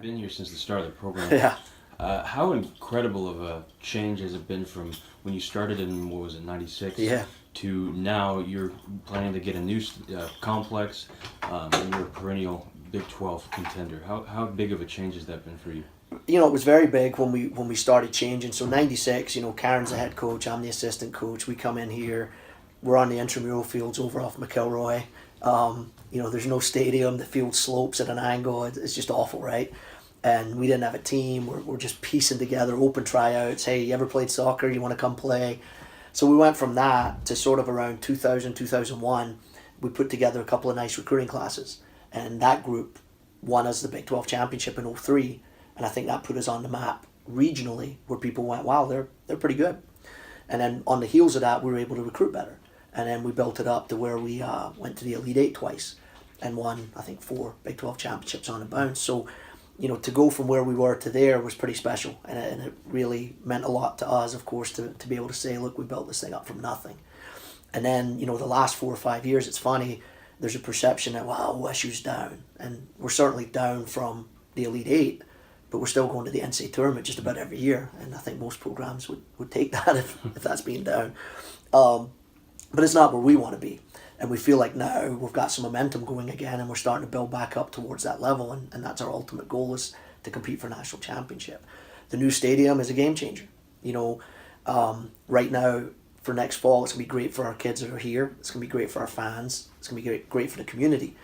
been here since the start of the program. Yeah. How incredible of a change has it been from when you started in, what was it, 96? Yeah. To now you're planning to get a new complex, and you're a perennial Big 12 contender. How big of a change has that been for you? You know, it was very big when we started changing. So 96, you know, Karen's the head coach, I'm the assistant coach. We come in here, we're on the intramural fields over off McElroy. You know, there's no stadium, the field slopes at an angle, it's just awful, right? And we didn't have a team, we're just piecing together open tryouts. Hey, you ever played soccer, you want to come play? So we went from that to sort of around 2000, 2001, we put together a couple of nice recruiting classes. And that group won us the Big 12 championship in 03. And I think that put us on the map regionally, where people went, wow, they're pretty good. And then on the heels of that, we were able to recruit better. And then we built it up to where we went to the Elite Eight twice and won, I think, 4 Big 12 championships on a bounce. So, you know, to go from where we were to there was pretty special. And it really meant a lot to us, of course, to be able to say, look, we built this thing up from nothing. And then, you know, the last 4 or 5 years, it's funny, there's a perception that, wow, OSU's down. And we're certainly down from the Elite Eight, but we're still going to the NCAA tournament just about every year. And I think most programs would take that if that's being down. But it's not where we want to be. And we feel like now we've got some momentum going again and we're starting to build back up towards that level. And that's our ultimate goal, is to compete for national championship. The new stadium is a game changer. You know, right now for next fall, it's going to be great for our kids that are here. It's going to be great for our fans. It's going to be great for the community.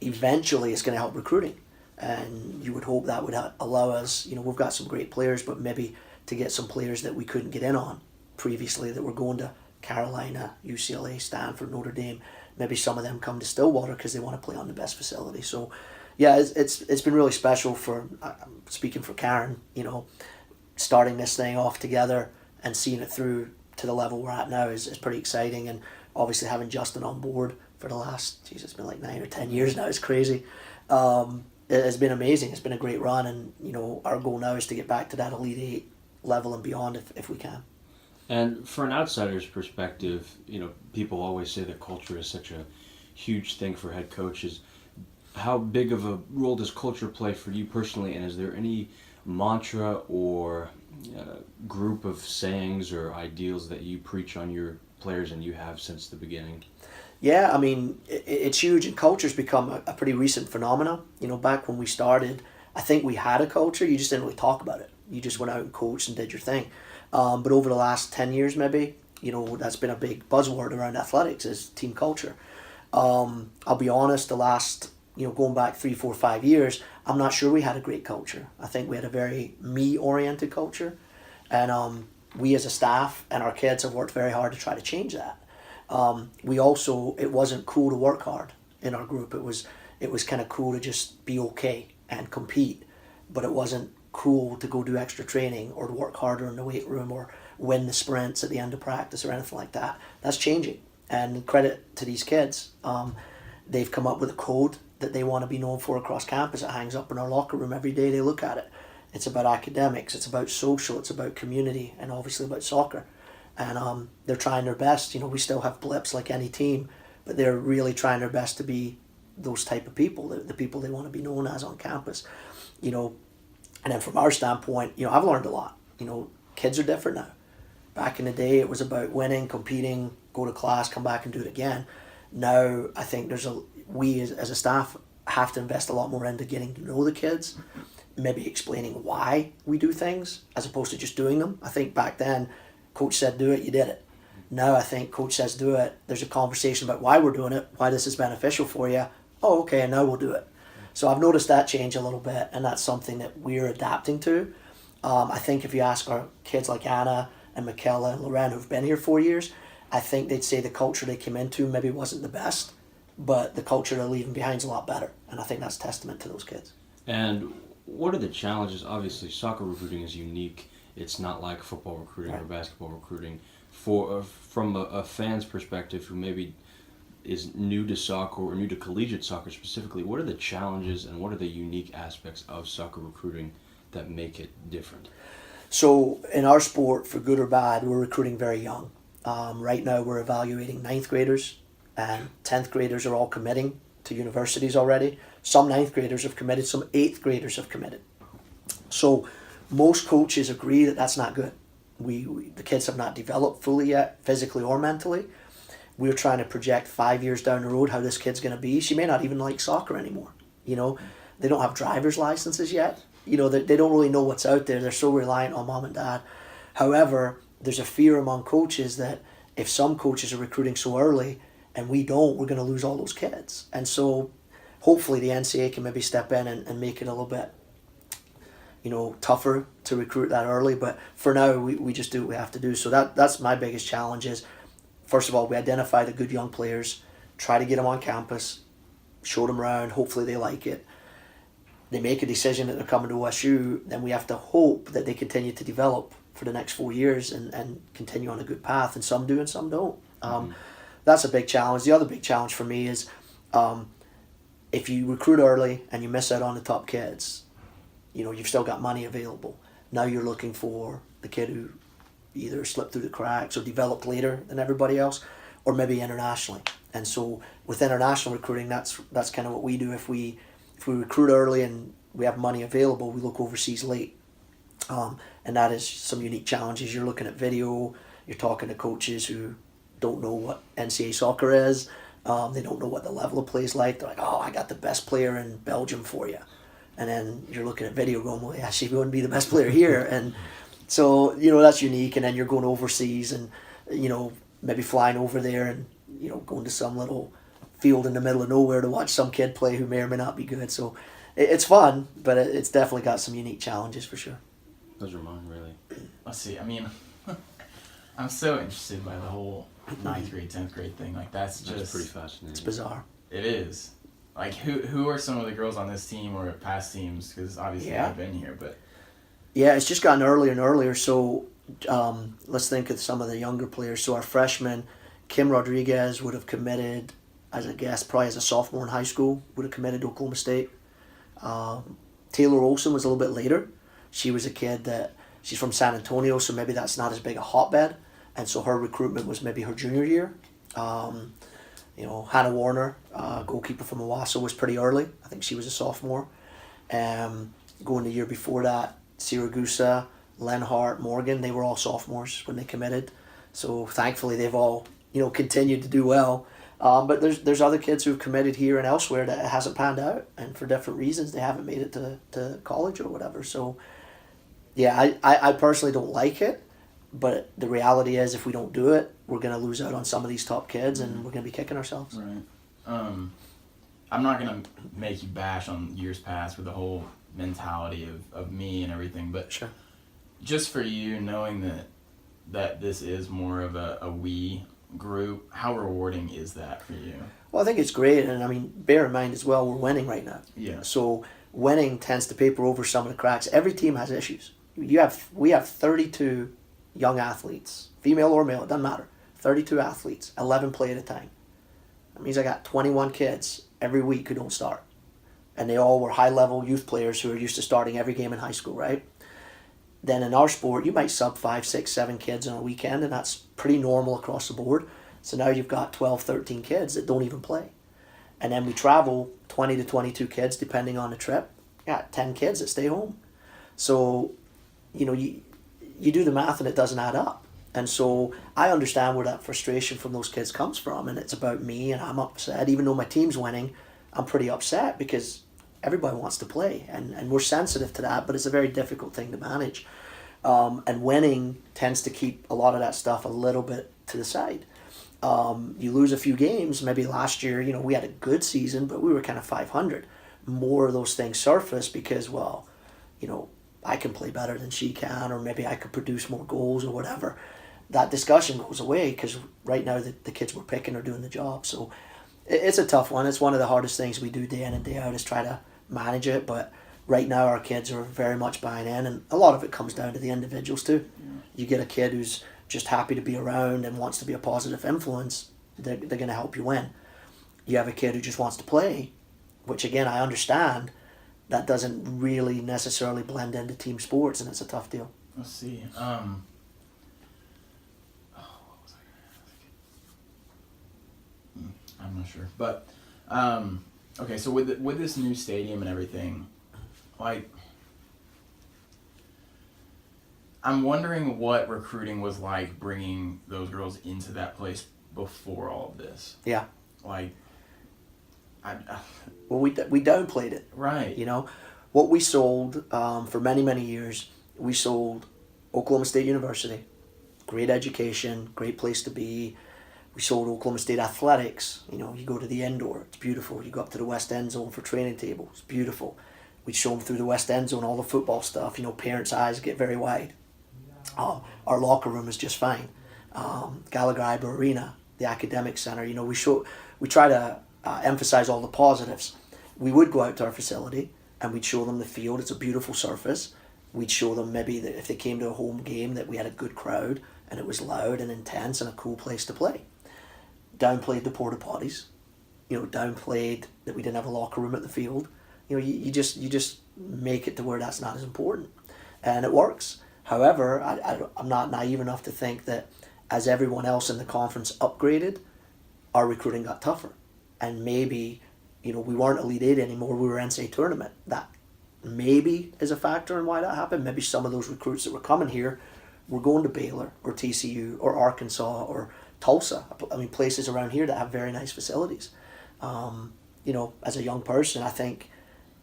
Eventually, it's going to help recruiting. And you would hope that would allow us, you know, we've got some great players, but maybe to get some players that we couldn't get in on previously that were going to Carolina, UCLA, Stanford, Notre Dame. Maybe some of them come to Stillwater because they want to play on the best facility. So, yeah, it's been really special for, speaking for Karen, you know, starting this thing off together and seeing it through to the level we're at now is pretty exciting. And obviously having Justin on board for the last, it's been like 9 or 10 years now, it's crazy. It has been amazing. It's been a great run, and you know, our goal now is to get back to that Elite Eight level and beyond if we can. And for an outsider's perspective, you know, people always say that culture is such a huge thing for head coaches. How big of a role does culture play for you personally, and is there any mantra or group of sayings or ideals that you preach on your players and you have since the beginning? Yeah, I mean, it's huge, and culture's become a pretty recent phenomenon. You know, back when we started, I think we had a culture, you just didn't really talk about it. You just went out and coached and did your thing. But over the last 10 years maybe, you know, that's been a big buzzword around athletics, is team culture. I'll be honest, the last, you know, going back 3, 4, 5 years, I'm not sure we had a great culture. I think we had a very me-oriented culture. And we as a staff and our kids have worked very hard to try to change that. We also, it wasn't cool to work hard in our group. It was kind of cool to just be okay and compete, but it wasn't cool to go do extra training or to work harder in the weight room or win the sprints at the end of practice or anything like that. That's changing, and credit to these kids. They've come up with a code that they want to be known for across campus. It hangs up in our locker room every day. They look at it. It's about academics, it's about social, it's about community, and obviously about soccer. And they're trying their best. You know, we still have blips like any team, but they're really trying their best to be those type of people, the people they want to be known as on campus. You know, and then from our standpoint, you know, I've learned a lot. You know, kids are different now. Back in the day, it was about winning, competing, go to class, come back and do it again. Now, I think we as a staff have to invest a lot more into getting to know the kids, maybe explaining why we do things as opposed to just doing them. I think back then, coach said do it, you did it. Now I think coach says do it, there's a conversation about why we're doing it, why this is beneficial for you. Oh, okay, and now we'll do it. So I've noticed that change a little bit, and that's something that we're adapting to. I think if you ask our kids like Anna and Michaela and Loren, who've been here 4 years, I think they'd say the culture they came into maybe wasn't the best, but the culture they're leaving behind is a lot better. And I think that's testament to those kids. And what are the challenges? Obviously, soccer recruiting is unique. It's not like football recruiting or basketball recruiting. From a fan's perspective who maybe is new to soccer or new to collegiate soccer specifically, what are the challenges and what are the unique aspects of soccer recruiting that make it different? So in our sport, for good or bad, we're recruiting very young. Right now we're evaluating 9th graders, and 10th graders are all committing to universities already. Some 9th graders have committed, some 8th graders have committed. So most coaches agree that that's not good. The kids have not developed fully yet, physically or mentally. We're trying to project 5 years down the road how this kid's going to be. She may not even like soccer anymore. You know, they don't have driver's licenses yet. You know, they don't really know what's out there. They're so reliant on mom and dad. However, there's a fear among coaches that if some coaches are recruiting so early and we don't, we're going to lose all those kids. And so hopefully the NCAA can maybe step in and make it a little bit, you know, tougher to recruit that early. But for now, we just do what we have to do. So that's my biggest challenge is, first of all, we identify the good young players, try to get them on campus, show them around, hopefully they like it. They make a decision that they're coming to OSU, then we have to hope that they continue to develop for the next 4 years and continue on a good path. And some do and some don't. That's a big challenge. The other big challenge for me is if you recruit early and you miss out on the top kids, you know, you've still got money available. Now you're looking for the kid who either slipped through the cracks or developed later than everybody else, or maybe internationally. And so with international recruiting, that's kind of what we do. If we recruit early and we have money available, we look overseas late. And that is some unique challenges. You're looking at video, you're talking to coaches who don't know what NCAA soccer is. They don't know what the level of play is like. They're like, oh, I got the best player in Belgium for you. And then you're looking at video going, well, yeah, she wouldn't be the best player here. And so, you know, that's unique. And then you're going overseas and, you know, maybe flying over there and, you know, going to some little field in the middle of nowhere to watch some kid play who may or may not be good. So it's fun, but it's definitely got some unique challenges for sure. Those are mine, really. Let's see. I mean, I'm so interested by the whole 9th grade, 10th grade thing. Like, that's pretty fascinating. It's bizarre. It is. Like, who are some of the girls on this team or past teams? Because obviously I've been here, but... Yeah, it's just gotten earlier and earlier. So let's think of some of the younger players. So our freshman, Kim Rodriguez, would have committed, as a guess, probably as a sophomore in high school, would have committed to Oklahoma State. Taylor Olson was a little bit later. She was a kid she's from San Antonio, so maybe that's not as big a hotbed. And so her recruitment was maybe her junior year. You know, Hannah Warner, goalkeeper from Owasso, was pretty early. I think she was a sophomore. Going the year before that, Siragusa, Lenhart, Morgan, they were all sophomores when they committed. So thankfully they've all, you know, continued to do well. But there's other kids who've committed here and elsewhere that it hasn't panned out, and for different reasons they haven't made it to college or whatever. So yeah, I personally don't like it, but the reality is if we don't do it, we're going to lose out on some of these top kids and we're going to be kicking ourselves. Right. I'm not going to make you bash on years past with the whole mentality of me and everything, but sure. Just for you, knowing that this is more of a we group, how rewarding is that for you? Well, I think it's great, and I mean, bear in mind as well, we're winning right now. Yeah. So winning tends to paper over some of the cracks. Every team has issues. We have 32 young athletes, female or male, it doesn't matter. 32 athletes, 11 play at a time. That means I got 21 kids every week who don't start. And they all were high-level youth players who are used to starting every game in high school, right? Then in our sport, you might sub 5, 6, 7 kids on a weekend, and that's pretty normal across the board. So now you've got 12, 13 kids that don't even play. And then we travel 20 to 22 kids, depending on the trip. Got 10 kids that stay home. So, you know, you do the math and it doesn't add up. And so I understand where that frustration from those kids comes from, and it's about me, and I'm upset. Even though my team's winning, I'm pretty upset because everybody wants to play, and we're sensitive to that, but it's a very difficult thing to manage. And winning tends to keep a lot of that stuff a little bit to the side. You lose a few games. Maybe last year, you know, we had a good season, but we were kind of 500. More of those things surface because, well, you know, I can play better than she can, or maybe I could produce more goals or whatever. That discussion goes away because right now the kids we're picking are doing the job. So it's a tough one. It's one of the hardest things we do day in and day out is try to manage it. But right now our kids are very much buying in, and a lot of it comes down to the individuals too. Yeah. You get a kid who's just happy to be around and wants to be a positive influence, they're going to help you win. You have a kid who just wants to play, which again I understand, that doesn't really necessarily blend into team sports, and it's a tough deal. Let's see. What was I going to ask? I'm not sure. But, okay, so with this new stadium and everything, like, I'm wondering what recruiting was like bringing those girls into that place before all of this. Yeah. Like, Well, we downplayed it. right. You know, what we sold for many, many years, we sold Oklahoma State University, great education, great place to be. We sold Oklahoma State athletics. You know, you go to the indoor, it's beautiful. You go up to the West End Zone for training tables, it's beautiful. We'd show them through the West End Zone all the football stuff. You know, parents' eyes get very wide. Our locker room is just fine. Gallagher Arena, the academic center. You know, we try to emphasize all the positives. We would go out to our facility and we'd show them the field. It's a beautiful surface. We'd show them maybe that if they came to a home game that we had a good crowd and it was loud and intense and a cool place to play. Downplayed the porta potties. You know, downplayed that we didn't have a locker room at the field. You know, you just make it to where that's not as important, and it works. However, I'm not naive enough to think that as everyone else in the conference upgraded, our recruiting got tougher. And maybe, you know, we weren't Elite Eight anymore, we were NCAA tournament. That maybe is a factor in why that happened. Maybe some of those recruits that were coming here were going to Baylor or TCU or Arkansas or Tulsa. I mean, places around here that have very nice facilities. You know, as a young person, I think,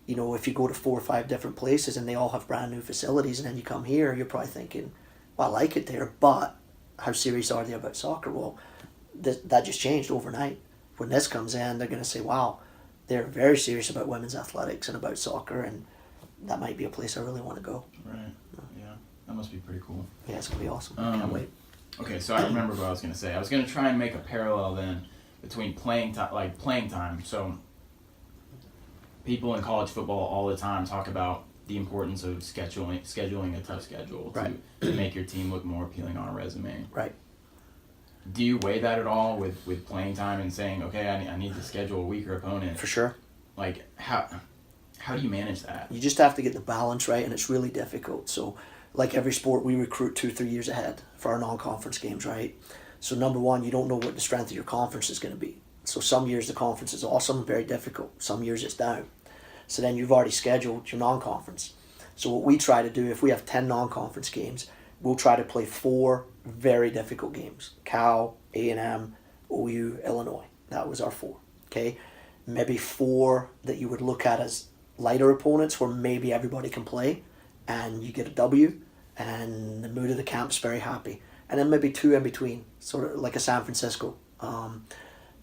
you know, if you go to 4 or 5 different places and they all have brand new facilities and then you come here, you're probably thinking, well, I like it there, but how serious are they about soccer? Well, that just changed overnight. When this comes in, they're going to say, wow, they're very serious about women's athletics and about soccer, and that might be a place I really want to go. Right. Yeah. That must be pretty cool. Yeah, it's going to be awesome. Can't wait. Okay, so I remember what I was going to say. I was going to try and make a parallel then between playing time. So people in college football all the time talk about the importance of scheduling a tough schedule to make your team look more appealing on a resume. Right. Do you weigh that at all with playing time and saying, okay, I need to schedule a weaker opponent? For sure. Like, how do you manage that? You just have to get the balance right, and it's really difficult. So, like every sport, we recruit 2-3 years ahead for our non-conference games, right? So, number one, you don't know what the strength of your conference is going to be. So, some years the conference is awesome, very difficult. Some years it's down. So, then you've already scheduled your non-conference. So, what we try to do, if we have 10 non-conference games, we'll try to play 4 very difficult games. Cal, A&M, OU, Illinois. That was our 4. Okay? Maybe 4 that you would look at as lighter opponents where maybe everybody can play and you get a W and the mood of the camp's very happy. And then maybe 2 in between, sort of like a San Francisco.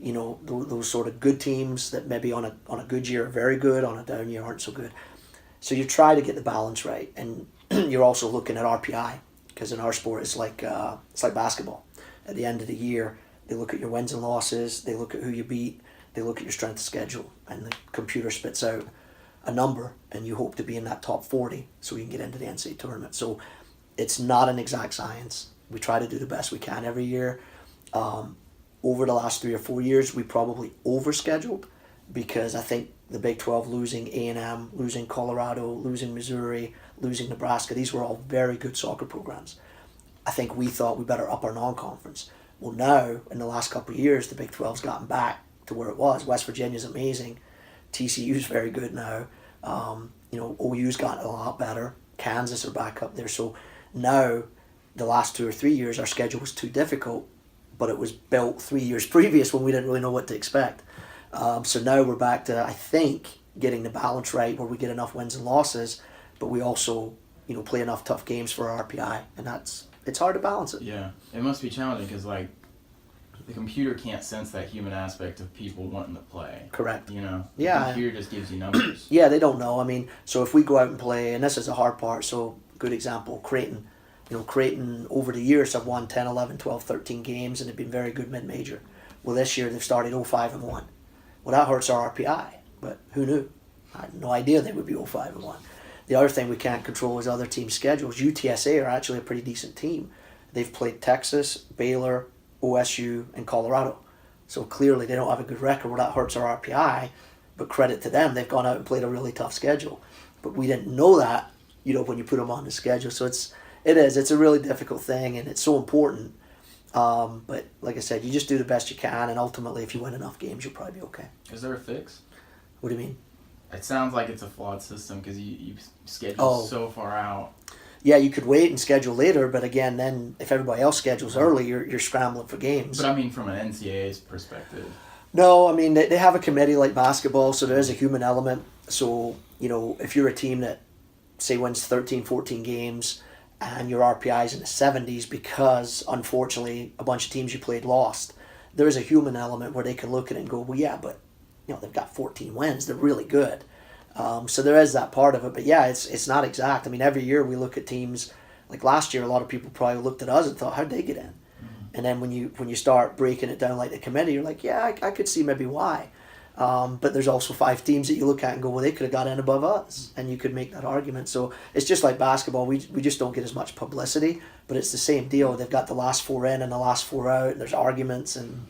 You know, those sort of good teams that maybe on a good year are very good, on a down year aren't so good. So you try to get the balance right, and you're also looking at RPI, because in our sport it's like basketball. At the end of the year, they look at your wins and losses, they look at who you beat, they look at your strength of schedule, and the computer spits out a number, and you hope to be in that top 40 so you can get into the NCAA tournament. So it's not an exact science. We try to do the best we can every year. Over the last 3 or 4 years, we probably overscheduled, because I think the Big 12 losing A&M, losing Colorado, losing Missouri, losing Nebraska, these were all very good soccer programs. I think we thought we better up our non-conference. Well, now, in the last couple of years, the Big 12's gotten back to where it was. West Virginia's amazing. TCU's very good now. You know, OU's gotten a lot better. Kansas are back up there. So now, the last 2 or 3 years, our schedule was too difficult, but it was built 3 years previous when we didn't really know what to expect. So now we're back to, I think, getting the balance right where we get enough wins and losses, but we also, you know, play enough tough games for our RPI, and it's hard to balance it. Yeah, it must be challenging because, like, the computer can't sense that human aspect of people wanting to play. Correct. You know? Yeah. The computer just gives you numbers. Yeah, they don't know. I mean, so if we go out and play, and this is the hard part, so good example, Creighton. You know, Creighton over the years have won 10, 11, 12, 13 games, and they've been very good mid-major. Well, this year they've started 0-5-1. Well, that hurts our RPI, but who knew? I had no idea they would be 0-5-1. The other thing we can't control is other teams' schedules. UTSA are actually a pretty decent team. They've played Texas, Baylor, OSU, and Colorado. So clearly they don't have a good record. Well, that hurts our RPI, but credit to them, they've gone out and played a really tough schedule. But we didn't know that, you know, when you put them on the schedule. So it's a really difficult thing, and it's so important. But like I said, you just do the best you can, and ultimately, if you win enough games, you'll probably be okay. Is there a fix? What do you mean? It sounds like it's a flawed system because you schedule so far out. yeah, you could wait and schedule later, but again, then if everybody else schedules early, you're scrambling for games. But I mean, from an NCAA's perspective. No, I mean, they have a committee like basketball, so there is a human element. So, you know, if you're a team that, say, wins 13, 14 games and your RPI is in the 70s because, unfortunately, a bunch of teams you played lost, there is a human element where they can look at it and go, well, yeah, but, you know, they've got 14 wins. They're really good. So there is that part of it. But, yeah, it's not exact. I mean, every year we look at teams, like last year, a lot of people probably looked at us and thought, how'd they get in? And then when you start breaking it down like the committee, you're like, yeah, I could see maybe why. But there's also 5 teams that you look at and go, well, they could have got in above us. And you could make that argument. So it's just like basketball. We just don't get as much publicity. But it's the same deal. They've got the last 4 in and the last 4 out. And there's arguments. And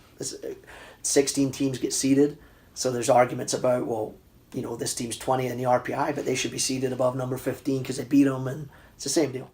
16 teams get seeded. So there's arguments about, well, you know, this team's 20 in the RPI, but they should be seeded above number 15 because they beat them. And it's the same deal.